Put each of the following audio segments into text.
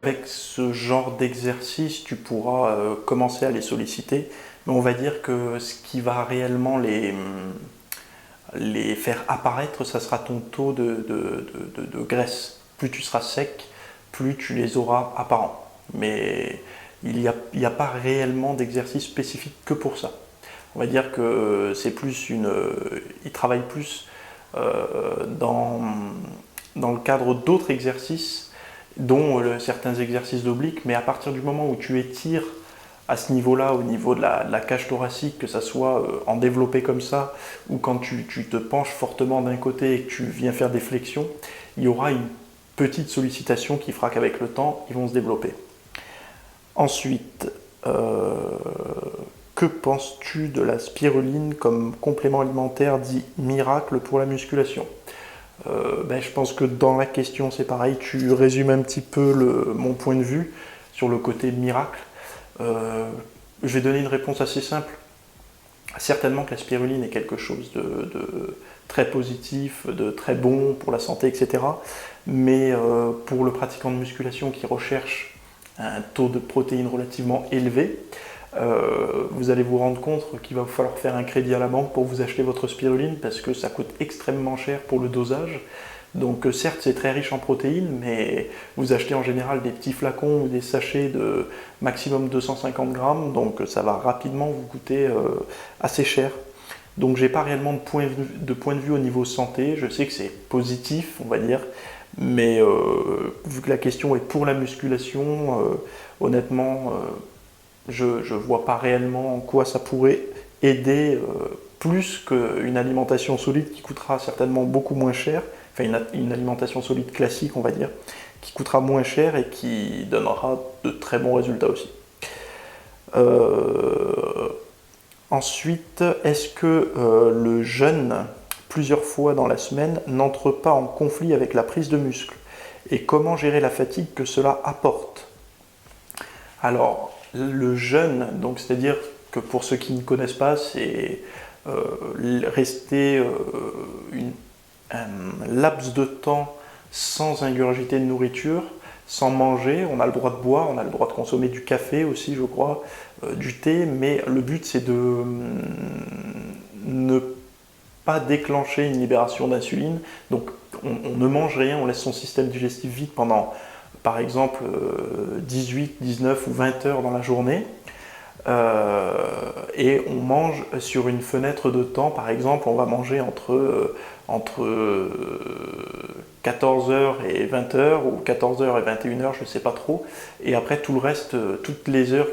Avec ce genre d'exercice, tu pourras commencer à les solliciter, mais on va dire que ce qui va réellement les faire apparaître, ça sera ton taux de graisse. Plus tu seras sec, plus tu les auras apparents. Mais il y a pas réellement d'exercice spécifique que pour ça. On va dire que c'est plus il travaille plus dans le cadre d'autres exercices, dont certains exercices d'oblique, mais à partir du moment où tu étires à ce niveau-là, au niveau de la cage thoracique, que ça soit en développé comme ça, ou quand tu te penches fortement d'un côté et que tu viens faire des flexions, il y aura une petite sollicitation qui fera qu'avec le temps, ils vont se développer. Ensuite, que penses-tu de la spiruline comme complément alimentaire dit miracle pour la musculation? Je pense que dans la question c'est pareil, tu résumes un petit peu mon point de vue sur le côté miracle. Je vais donner une réponse assez simple. Certainement que la spiruline est quelque chose de très positif, de très bon pour la santé, etc. Mais pour le pratiquant de musculation qui recherche un taux de protéines relativement élevé, vous allez vous rendre compte qu'il va vous falloir faire un crédit à la banque pour vous acheter votre spiruline parce que ça coûte extrêmement cher pour le dosage. Donc certes c'est très riche en protéines, mais vous achetez en général des petits flacons ou des sachets de maximum 250 grammes, donc ça va rapidement vous coûter assez cher. Donc j'ai pas réellement de point de vue au niveau santé, je sais que c'est positif on va dire, mais vu que la question est pour la musculation, honnêtement je ne vois pas réellement en quoi ça pourrait aider plus qu'une alimentation solide qui coûtera certainement beaucoup moins cher, enfin une alimentation solide classique on va dire, qui coûtera moins cher et qui donnera de très bons résultats aussi. Ensuite, est-ce que le jeûne plusieurs fois dans la semaine n'entre pas en conflit avec la prise de muscle? Et comment gérer la fatigue que cela apporte? Alors, le jeûne, donc c'est-à-dire que pour ceux qui ne connaissent pas, c'est rester un laps de temps sans ingurgiter de nourriture, sans manger. On a le droit de boire, on a le droit de consommer du café aussi, je crois, du thé, mais le but c'est de ne pas déclencher une libération d'insuline. Donc on ne mange rien, on laisse son système digestif vide pendant par exemple 18, 19 ou 20 heures dans la journée. Et on mange sur une fenêtre de temps, par exemple, on va manger entre 14h et 20h ou 14h et 21h, je ne sais pas trop. Et après, tout le reste, toutes les heures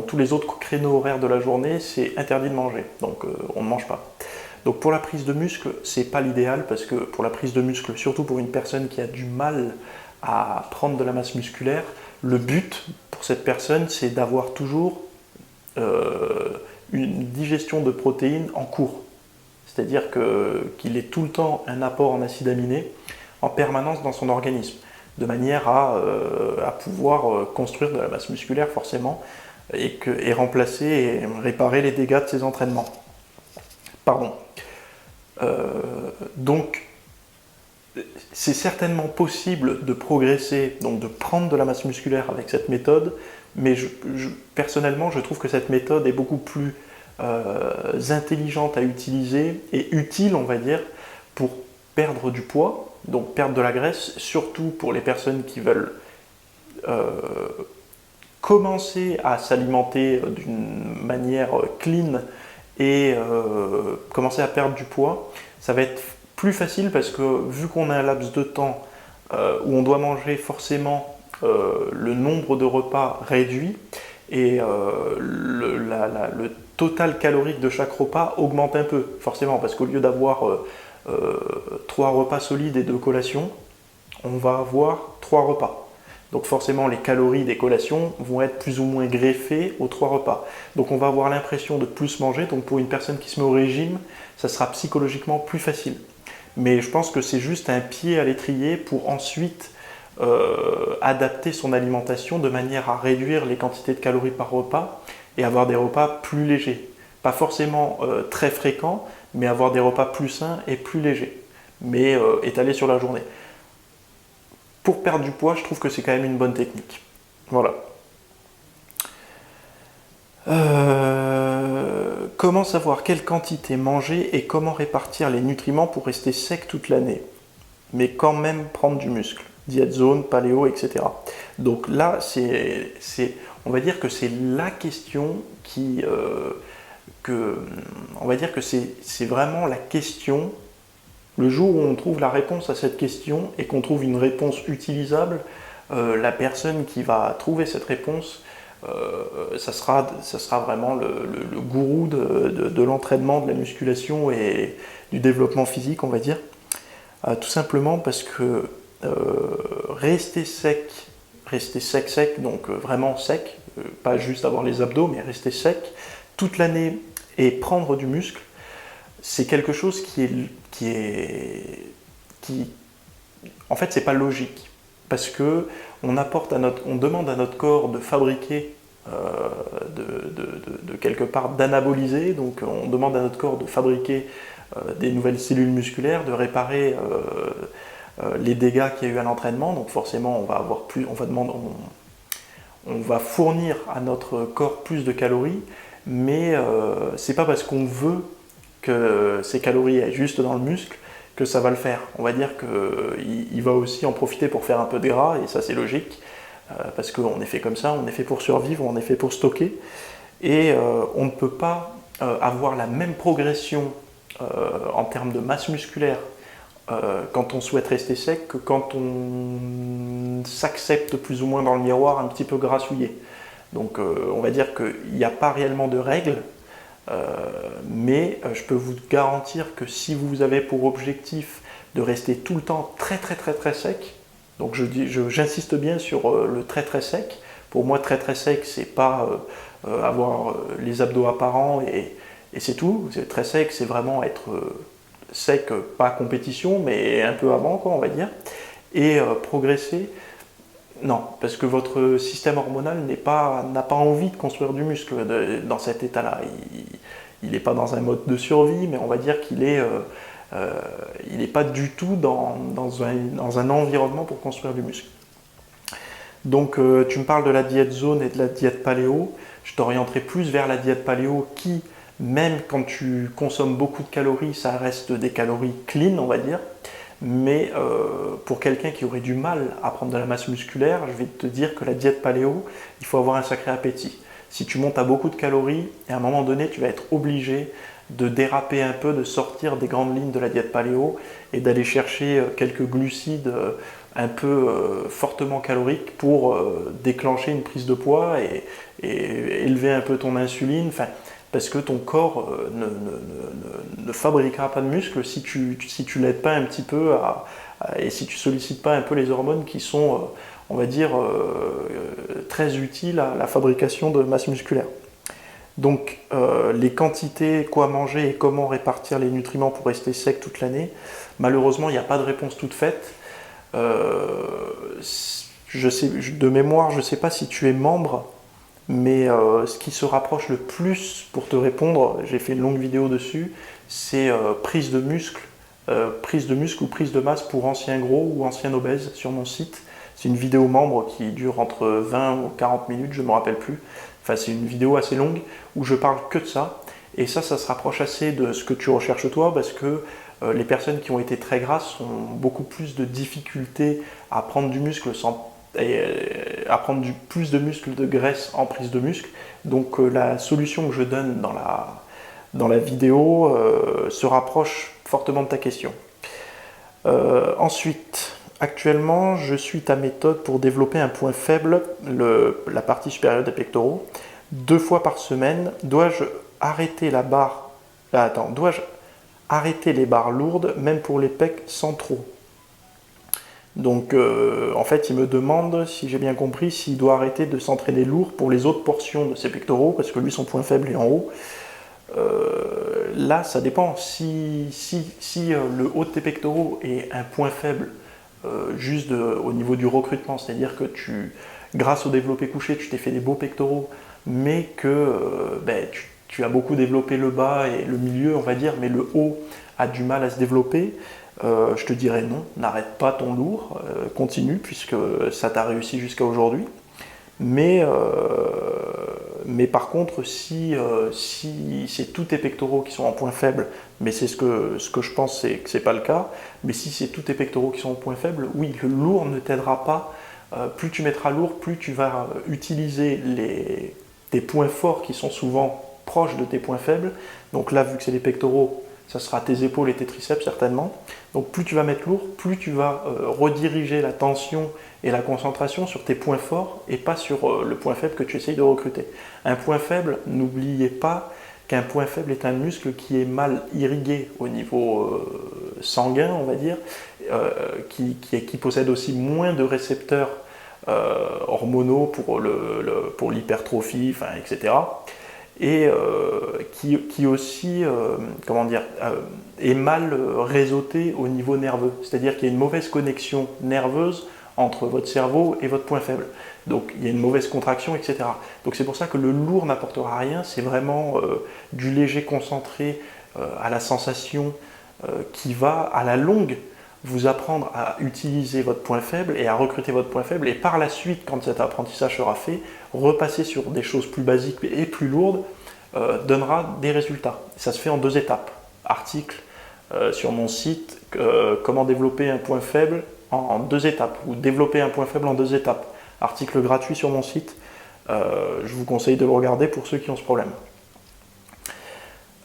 tous les autres créneaux horaires de la journée, c'est interdit de manger. Donc on ne mange pas. Donc pour la prise de muscle, c'est pas l'idéal parce que pour la prise de muscle, surtout pour une personne qui a du mal à prendre de la masse musculaire, le but pour cette personne, c'est d'avoir toujours une digestion de protéines en cours. C'est-à-dire qu'il ait tout le temps un apport en acides aminés en permanence dans son organisme, de manière à pouvoir construire de la masse musculaire forcément et remplacer et réparer les dégâts de ses entraînements. Pardon. Donc, c'est certainement possible de progresser, donc de prendre de la masse musculaire avec cette méthode, mais personnellement, je trouve que cette méthode est beaucoup plus intelligente à utiliser et utile, on va dire, pour perdre du poids, donc perdre de la graisse, surtout pour les personnes qui veulent commencer à s'alimenter d'une manière clean et commencer à perdre du poids. Ça va être plus facile parce que vu qu'on a un laps de temps où on doit manger forcément le nombre de repas réduit et le total calorique de chaque repas augmente un peu, forcément, parce qu'au lieu d'avoir 3 repas solides et 2 collations, on va avoir 3 repas. Donc forcément, les calories des collations vont être plus ou moins greffées aux 3 repas. Donc on va avoir l'impression de plus manger, donc pour une personne qui se met au régime, ça sera psychologiquement plus facile. Mais je pense que c'est juste un pied à l'étrier pour ensuite adapter son alimentation de manière à réduire les quantités de calories par repas et avoir des repas plus légers. Pas forcément très fréquents, mais avoir des repas plus sains et plus légers, mais étalés sur la journée. Pour perdre du poids, je trouve que c'est quand même une bonne technique. Voilà. Comment savoir quelle quantité manger et comment répartir les nutriments pour rester sec toute l'année, mais quand même prendre du muscle? Diète zone, paléo, etc. Donc là, on va dire que c'est la question on va dire que c'est vraiment la question. Le jour où on trouve la réponse à cette question et qu'on trouve une réponse utilisable, la personne qui va trouver cette réponse, ça sera vraiment le gourou de l'entraînement, de la musculation et du développement physique, on va dire. Tout simplement parce que rester sec, donc vraiment sec, pas juste avoir les abdos, mais rester sec toute l'année et prendre du muscle, c'est quelque chose en fait, c'est pas logique, parce que on demande à notre corps de fabriquer, de quelque part d'anaboliser, donc on demande à notre corps de fabriquer des nouvelles cellules musculaires, de réparer les dégâts qu'il y a eu à l'entraînement, donc forcément on va fournir à notre corps plus de calories, mais c'est pas parce qu'on veut que ces calories aient juste dans le muscle que ça va le faire. On va dire qu'il va aussi en profiter pour faire un peu de gras, et ça c'est logique, parce qu'on est fait comme ça, on est fait pour survivre, on est fait pour stocker, et on ne peut pas avoir la même progression en termes de masse musculaire quand on souhaite rester sec que quand on s'accepte plus ou moins dans le miroir un petit peu grassouillé. Donc on va dire qu'il n'y a pas réellement de règles, mais je peux vous garantir que si vous avez pour objectif de rester tout le temps très très très très sec, donc j'insiste bien sur le très très sec. Pour moi, très très sec, c'est pas avoir les abdos apparents et c'est tout. Très sec, c'est vraiment être sec, pas compétition, mais un peu avant, quoi, on va dire. Et progresser, non, parce que votre système hormonal n'a pas envie de construire du muscle dans cet état-là. Il n'est pas dans un mode de survie, mais on va dire qu'il est il n'est pas du tout dans un environnement pour construire du muscle. Donc tu me parles de la diète zone et de la diète paléo. Je t'orienterai plus vers la diète paléo qui, même quand tu consommes beaucoup de calories, ça reste des calories clean, on va dire. Mais pour quelqu'un qui aurait du mal à prendre de la masse musculaire, je vais te dire que la diète paléo, il faut avoir un sacré appétit. Si tu montes à beaucoup de calories, à un moment donné, tu vas être obligé de déraper un peu, de sortir des grandes lignes de la diète paléo et d'aller chercher quelques glucides un peu fortement caloriques pour déclencher une prise de poids et élever un peu ton insuline. Enfin, parce que ton corps ne fabriquera pas de muscles si tu l'aides pas un petit peu et si tu sollicites pas un peu les hormones qui sont, on va dire, très utiles à la fabrication de masse musculaire. Donc les quantités, quoi manger et comment répartir les nutriments pour rester sec toute l'année, malheureusement il n'y a pas de réponse toute faite. De mémoire, je ne sais pas si tu es membre, mais ce qui se rapproche le plus pour te répondre, j'ai fait une longue vidéo dessus, c'est prise de muscle ou prise de masse pour anciens gros ou anciens obèses sur mon site. C'est une vidéo membre qui dure entre 20 ou 40 minutes, je ne me rappelle plus. Enfin, c'est une vidéo assez longue où je parle que de ça. Et ça se rapproche assez de ce que tu recherches toi, parce que les personnes qui ont été très grasses ont beaucoup plus de difficultés à prendre du muscle à prendre plus de muscle de graisse en prise de muscle. Donc la solution que je donne dans la vidéo se rapproche fortement de ta question. Ensuite, actuellement, je suis ta méthode pour développer un point faible, la partie supérieure des pectoraux, 2 fois par semaine. Dois-je arrêter les barres lourdes, même pour les pecs, sans trop? Donc en fait, il me demande, si j'ai bien compris, s'il doit arrêter de s'entraîner lourd pour les autres portions de ses pectoraux, parce que lui, son point faible est en haut. Là, ça dépend. Si le haut de tes pectoraux est un point faible juste au niveau du recrutement, c'est-à-dire que grâce au développé couché, tu t'es fait des beaux pectoraux, mais que tu as beaucoup développé le bas et le milieu, on va dire, mais le haut a du mal à se développer, je te dirais non, n'arrête pas ton lourd, continue, puisque ça t'a réussi jusqu'à aujourd'hui. Mais par contre, si c'est tous tes pectoraux qui sont en point faible, mais c'est ce que je pense c'est que c'est pas le cas, mais si c'est tous tes pectoraux qui sont en point faible, oui, le lourd ne t'aidera pas. Plus tu mettras lourd, plus tu vas utiliser tes points forts qui sont souvent proches de tes points faibles. Donc là, vu que c'est les pectoraux, ça sera tes épaules et tes triceps certainement. Donc plus tu vas mettre lourd, plus tu vas rediriger la tension et la concentration sur tes points forts et pas sur le point faible que tu essayes de recruter. Un point faible, n'oubliez pas qu'un point faible est un muscle qui est mal irrigué au niveau sanguin, on va dire, qui possède aussi moins de récepteurs hormonaux pour l'hypertrophie, etc. Et qui aussi, est mal réseauté au niveau nerveux. C'est-à-dire qu'il y a une mauvaise connexion nerveuse entre votre cerveau et votre point faible. Donc il y a une mauvaise contraction, etc. Donc c'est pour ça que le lourd n'apportera rien, c'est vraiment du léger concentré à la sensation qui va, à la longue, vous apprendre à utiliser votre point faible et à recruter votre point faible, et par la suite, quand cet apprentissage sera fait, repasser sur des choses plus basiques et plus lourdes donnera des résultats. Ça se fait en 2 étapes. Article sur mon site, comment développer un point faible en 2 étapes, ou développer un point faible en 2 étapes. Article gratuit sur mon site, je vous conseille de le regarder pour ceux qui ont ce problème.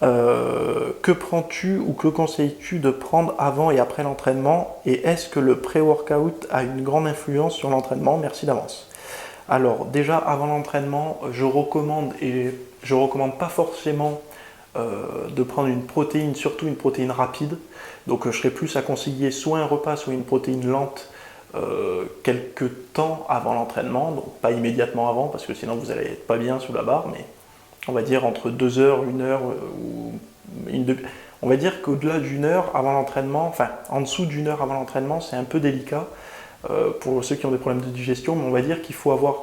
Que prends-tu ou que conseilles-tu de prendre avant et après l'entraînement, et est-ce que le pré-workout a une grande influence sur l'entraînement? Merci d'avance. Alors déjà avant l'entraînement, je recommande pas forcément de prendre une protéine, surtout une protéine rapide. Donc je serais plus à conseiller soit un repas, soit une protéine lente quelques temps avant l'entraînement, donc pas immédiatement avant parce que sinon vous allez être pas bien sous la barre, mais on va dire entre 2 heures, 1 heure ou on va dire qu'au-delà d'une heure avant l'entraînement, enfin en dessous d'une heure avant l'entraînement, c'est un peu délicat pour ceux qui ont des problèmes de digestion, mais on va dire qu'il faut avoir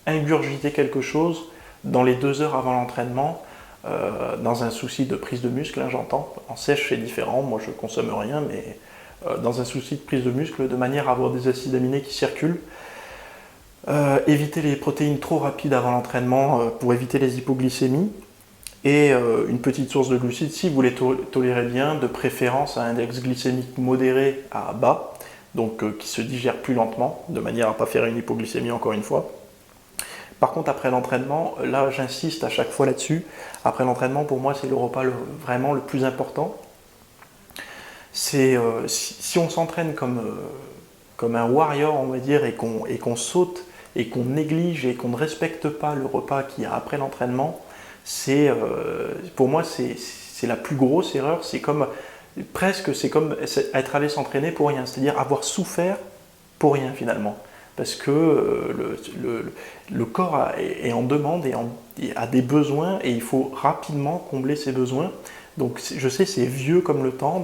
ingurgité quelque chose dans les 2 heures avant l'entraînement, dans un souci de prise de muscle, hein, j'entends. En sèche c'est différent, moi je consomme rien, mais dans un souci de prise de muscle, de manière à avoir des acides aminés qui circulent. Éviter les protéines trop rapides avant l'entraînement pour éviter les hypoglycémies, et une petite source de glucides si vous les tolérez bien, de préférence à un index glycémique modéré à bas, donc qui se digère plus lentement, de manière à ne pas faire une hypoglycémie encore une fois. Par contre, après l'entraînement, là j'insiste à chaque fois là-dessus, après l'entraînement pour moi c'est le repas vraiment le plus important. C'est si on s'entraîne comme un warrior, on va dire, et qu'on saute, et qu'on néglige, et qu'on ne respecte pas le repas qu'il y a après l'entraînement, pour moi c'est la plus grosse erreur. C'est comme être allé s'entraîner pour rien, c'est-à-dire avoir souffert pour rien finalement. Parce que le corps est en demande et a des besoins, et il faut rapidement combler ses besoins. Donc je sais, c'est vieux comme le temps,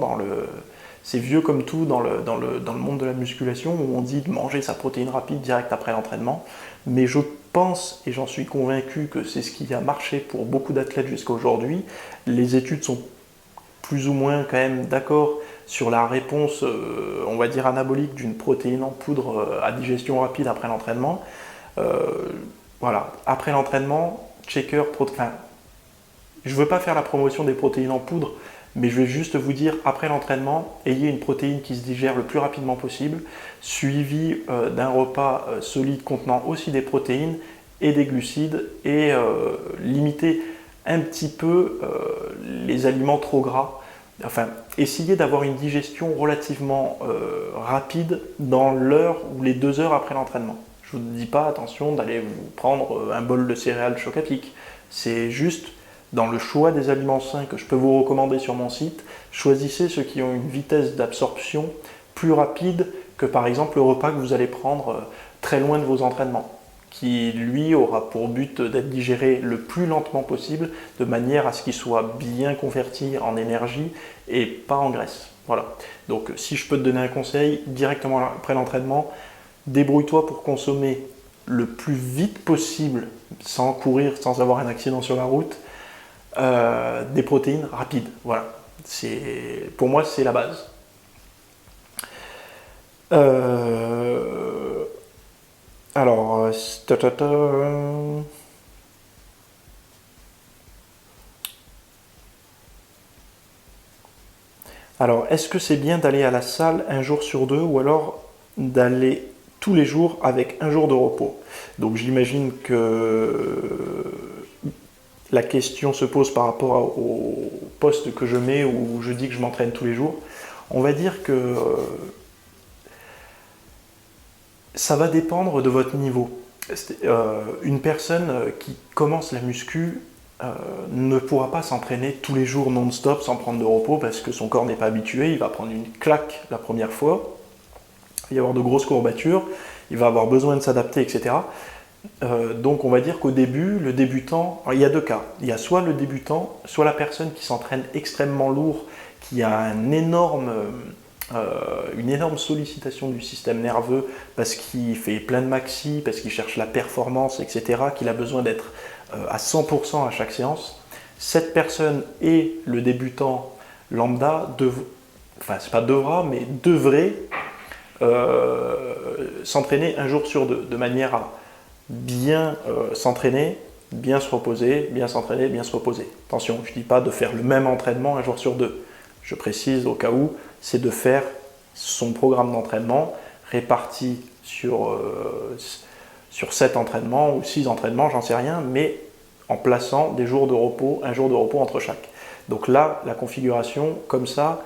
c'est vieux comme tout dans le monde de la musculation, où on dit de manger sa protéine rapide direct après l'entraînement. Mais je pense, et j'en suis convaincu, que c'est ce qui a marché pour beaucoup d'athlètes jusqu'à aujourd'hui. Les études sont plus ou moins quand même d'accord sur la réponse, on va dire anabolique, d'une protéine en poudre à digestion rapide après l'entraînement. Voilà, après l'entraînement, checker, je ne veux pas faire la promotion des protéines en poudre, mais je vais juste vous dire, après l'entraînement, ayez une protéine qui se digère le plus rapidement possible, suivi d'un repas solide contenant aussi des protéines et des glucides, et limitez un petit peu les aliments trop gras. Enfin, essayez d'avoir une digestion relativement rapide dans l'heure ou les 2 heures après l'entraînement. Je ne vous dis pas, attention, d'aller vous prendre un bol de céréales choc à pic. C'est juste, dans le choix des aliments sains que je peux vous recommander sur mon site, choisissez ceux qui ont une vitesse d'absorption plus rapide que par exemple le repas que vous allez prendre très loin de vos entraînements, qui lui aura pour but d'être digéré le plus lentement possible, de manière à ce qu'il soit bien converti en énergie et pas en graisse. Voilà. Donc si je peux te donner un conseil, directement après l'entraînement, débrouille-toi pour consommer le plus vite possible, sans courir, sans avoir un accident sur la route, des protéines rapides. Voilà. Pour moi, c'est la base. Alors, Ta, ta, ta. Alors, est-ce que c'est bien d'aller à la salle un jour sur deux ou alors d'aller tous les jours avec un jour de repos? Donc j'imagine que la question se pose par rapport au poste que je mets où je dis que je m'entraîne tous les jours. On va dire que ça va dépendre de votre niveau. Une personne qui commence la muscu ne pourra pas s'entraîner tous les jours non-stop sans prendre de repos parce que son corps n'est pas habitué. Il va prendre une claque la première fois, il va y avoir de grosses courbatures, il va avoir besoin de s'adapter, etc. Donc on va dire qu'au début, le débutant, il y a deux cas. Il y a soit le débutant, soit la personne qui s'entraîne extrêmement lourd, qui a une énorme sollicitation du système nerveux parce qu'il fait plein de maxi, parce qu'il cherche la performance, etc., qu'il a besoin d'être à 100% à chaque séance. Cette personne et le débutant lambda, enfin c'est pas devra, mais devrait s'entraîner un jour sur deux, de manière à bien s'entraîner, bien se reposer, bien s'entraîner, bien se reposer. Attention, je ne dis pas de faire le même entraînement un jour sur deux. Je précise au cas où, c'est de faire son programme d'entraînement réparti sur 7 entraînements ou 6 entraînements, j'en sais rien, mais en plaçant des jours de repos, un jour de repos entre chaque. Donc là, la configuration, comme ça,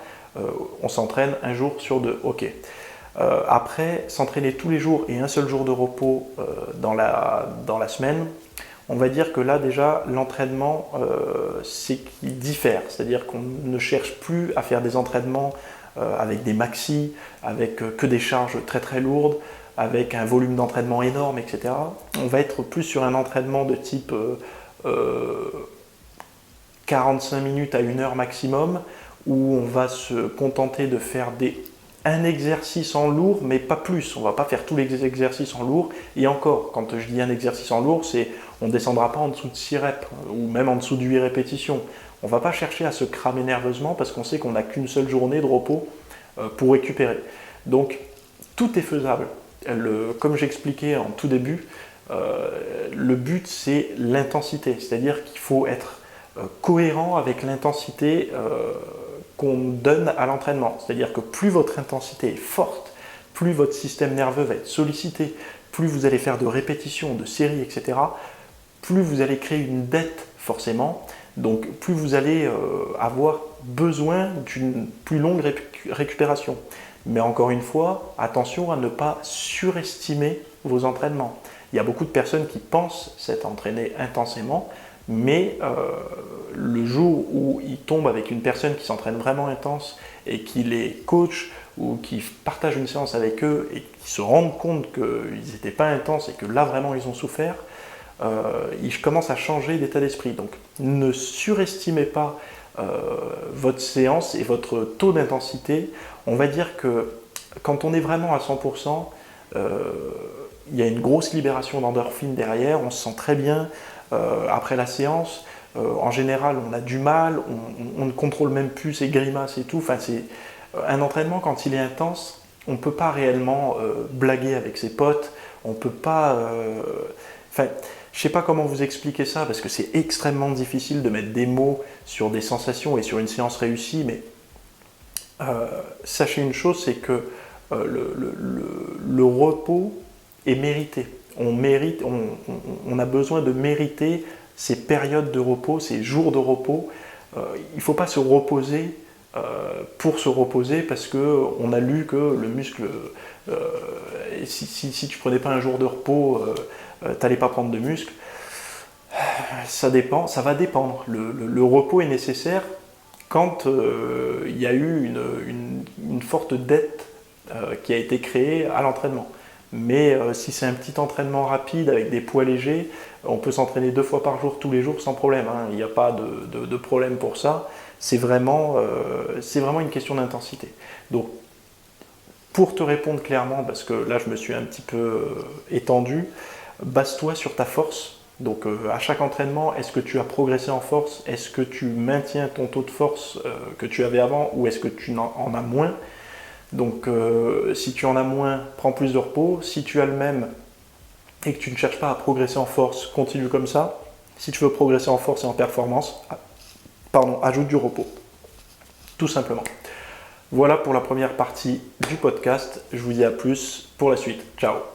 on s'entraîne un jour sur deux. Ok. Après, s'entraîner tous les jours et un seul jour de repos dans la semaine, on va dire que là déjà l'entraînement c'est qu'il diffère, c'est-à-dire qu'on ne cherche plus à faire des entraînements avec des maxi, avec que des charges très très lourdes, avec un volume d'entraînement énorme, etc. On va être plus sur un entraînement de type 45 minutes à 1 heure maximum, où on va se contenter de faire un exercice en lourd, mais pas plus. On ne va pas faire tous les exercices en lourd. Et encore, quand je dis un exercice en lourd, c'est on ne descendra pas en dessous de 6 reps, ou même en dessous de 8 répétitions. On ne va pas chercher à se cramer nerveusement parce qu'on sait qu'on n'a qu'une seule journée de repos pour récupérer. Donc, tout est faisable. Comme j'expliquais en tout début, le but, c'est l'intensité. C'est-à-dire qu'il faut être cohérent avec l'intensité qu'on donne à l'entraînement. C'est-à-dire que plus votre intensité est forte, plus votre système nerveux va être sollicité, plus vous allez faire de répétitions, de séries, etc., plus vous allez créer une dette forcément, donc plus vous allez avoir besoin d'une plus longue récupération. Mais encore une fois, attention à ne pas surestimer vos entraînements. Il y a beaucoup de personnes qui pensent s'être entraînées intensément, mais le jour où ils tombent avec une personne qui s'entraîne vraiment intense et qui les coach ou qui partage une séance avec eux et qui se rendent compte qu'ils n'étaient pas intenses et que là vraiment ils ont souffert, ils commencent à changer d'état d'esprit. Donc ne surestimez pas votre séance et votre taux d'intensité. On va dire que quand on est vraiment à 100%, il y a une grosse libération d'endorphine derrière, on se sent très bien. Après la séance, en général, on a du mal, on ne contrôle même plus ses grimaces et tout. Enfin, c'est un entraînement quand il est intense, on ne peut pas réellement blaguer avec ses potes, on ne peut pas. Enfin, je ne sais pas comment vous expliquer ça parce que c'est extrêmement difficile de mettre des mots sur des sensations et sur une séance réussie. Mais sachez une chose, c'est que le repos est mérité. On a besoin de mériter ces périodes de repos, ces jours de repos. Il ne faut pas se reposer pour se reposer parce qu'on a lu que le muscle, si tu ne prenais pas un jour de repos, tu n'allais pas prendre de muscle. Ça dépend, ça va dépendre. Le repos est nécessaire quand il y a eu une forte dette qui a été créée à l'entraînement. Mais si c'est un petit entraînement rapide avec des poids légers, on peut s'entraîner 2 fois par jour, tous les jours, sans problème. Hein. Il n'y a pas de problème pour ça. C'est vraiment une question d'intensité. Donc, pour te répondre clairement, parce que là je me suis un petit peu étendu, base-toi sur ta force. Donc à chaque entraînement, est-ce que tu as progressé en force? Est-ce que tu maintiens ton taux de force que tu avais avant ou est-ce que tu en as moins? Donc si tu en as moins, prends plus de repos. Si tu as le même, et que tu ne cherches pas à progresser en force, continue comme ça. Si tu veux progresser en force et en performance, ajoute du repos. Tout simplement. Voilà pour la première partie du podcast. Je vous dis à plus pour la suite. Ciao.